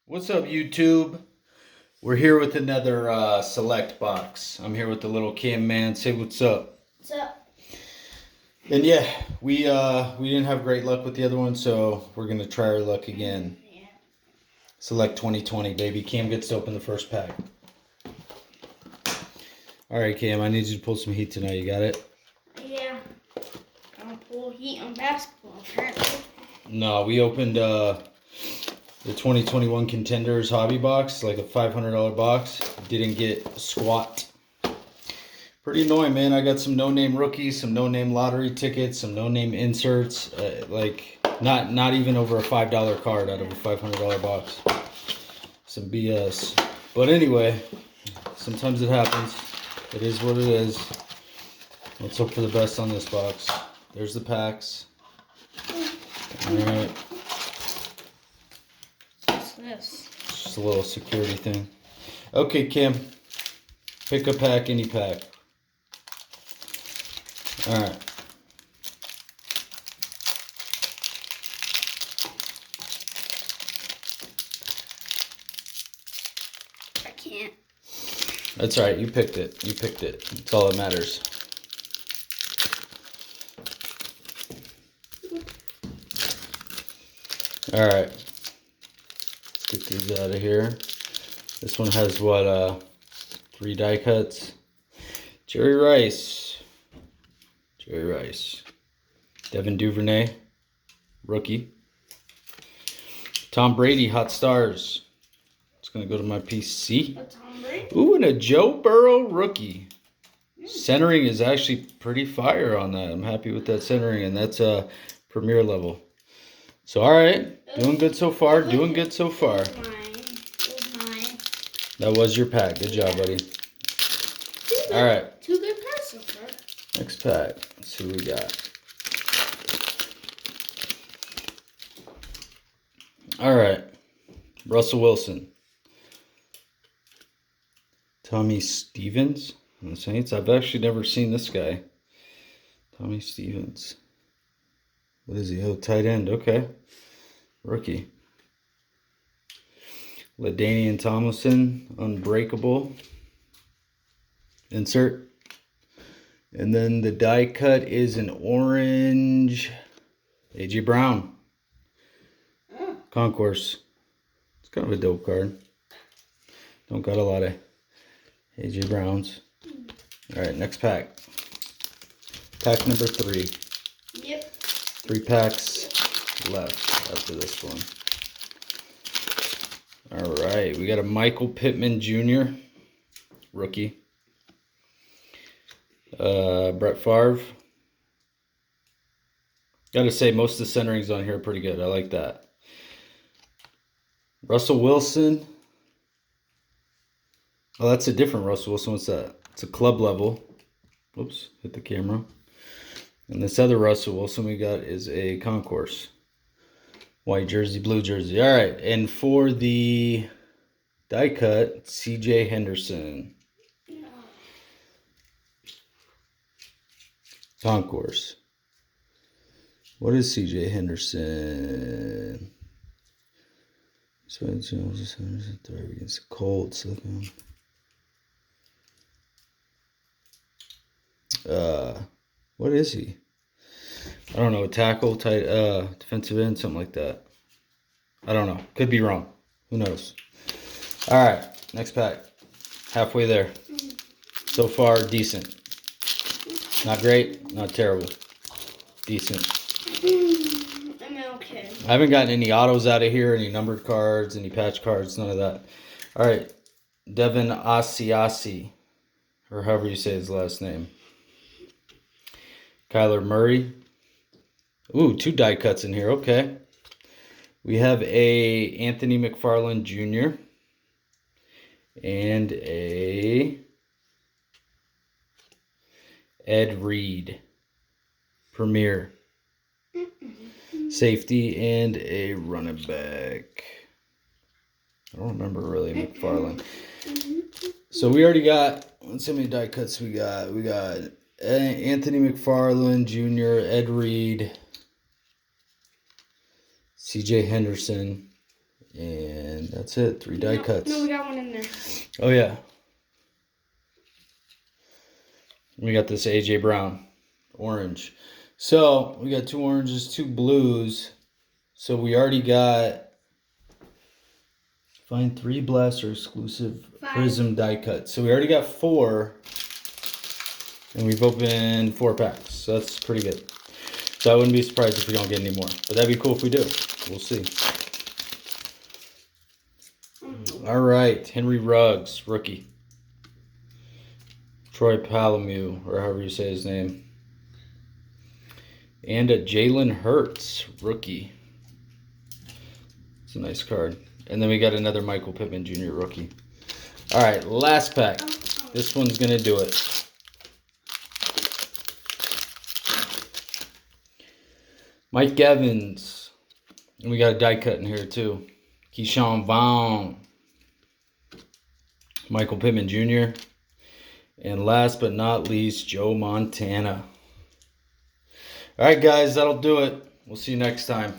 What's up, YouTube? We're here with another select box. I'm here with the little Cam man. Say what's up. What's up? And yeah, we didn't have great luck with the other one, so we're gonna try our luck again. Yeah. Select 2020, baby. Cam gets to open the first pack. All right, Cam. I need you to pull some heat tonight. You got it? Yeah. I don't pull heat on basketball, apparently. No, we opened the 2021 Contenders hobby box, like a $500 box. Didn't get squat. Pretty annoying, man. I got some no-name rookies, some no-name lottery tickets, some no-name inserts. Like not even over a $5 card out of a $500 box. Some BS. But anyway, sometimes it happens. It is what it is. Let's hope for the best on this box. There's the packs. All right. What's this? Just a little security thing. Okay, Cam. Pick a pack, any pack. Alright. I can't. That's alright, you picked it. You picked it. That's all that matters. Alright. Let's get these out of here. This one has what, 3 die cuts. Jerry Rice. Devin Duvernay, rookie. Tom Brady, Hot Stars. It's going to go to my PC. A Tom Brady? Ooh, and a Joe Burrow rookie. Centering is actually pretty fire on that. I'm happy with that centering, and that's a premier level. So, all right. Doing good so far. Doing good so far. Mine. That was your pack. Good job, buddy. All right. 2 good packs so far. Next pack. Let's see what we got. All right. Russell Wilson. Tommy Stevens on the Saints. I've actually never seen this guy. Tommy Stevens. What is he? Oh, tight end. Okay. Rookie. LaDainian Tomlinson. Unbreakable. Insert. And then the die cut is an orange A.J. Brown. Concourse. It's kind of a dope card. Don't got a lot of A.J. Browns. All right, next pack. Pack number 3. Yep. 3 packs left after this one. All right, we got a Michael Pittman Jr. rookie. Brett Favre. Gotta say, most of the centerings on here are pretty good. I like that. Russell Wilson. Oh, that's a different Russell Wilson. What's that? It's a club level. Oops, hit the camera. And this other Russell Wilson we got is a concourse. White jersey, blue jersey. All right, and for the die cut, C.J. Henderson. Concourse. What is C.J. Henderson? So Jones third against the Colts. What is he? I don't know. Tackle, tight, defensive end, something like that. I don't know. Could be wrong. Who knows? All right, next pack. Halfway there. So far, decent. Not great, not terrible. Decent. I'm okay. I haven't gotten any autos out of here, any numbered cards, any patch cards, none of that. All right, Devin Asiasi, or however you say his last name. Kyler Murray. Ooh, 2 die cuts in here. Okay. We have a Anthony McFarland Jr. and a Ed Reed Premier. Safety and a running back. I don't remember really McFarland. So we already got, let's see how many die cuts we got. We got Anthony McFarland Jr., Ed Reed, C.J. Henderson, and that's it. 3 die cuts. No, we got one in there. Oh, yeah. We got this A.J. Brown. Orange. So, we got 2 oranges, 2 blues. So, we already got... Find 3 blaster exclusive 5. Prism die cuts. So, we already got 4. And we've opened 4 packs. So, that's pretty good. So, I wouldn't be surprised if we don't get any more. But that'd be cool if we do. We'll see. All right, Henry Ruggs, rookie. Troy Palamu, or however you say his name. And a Jalen Hurts, rookie. It's a nice card. And then we got another Michael Pittman Jr. rookie. All right, last pack. This one's going to do it. Mike Evans. And we got a die cut in here too. Keyshawn Vaughn. Michael Pittman Jr. And last but not least, Joe Montana. All right, guys, that'll do it. We'll see you next time.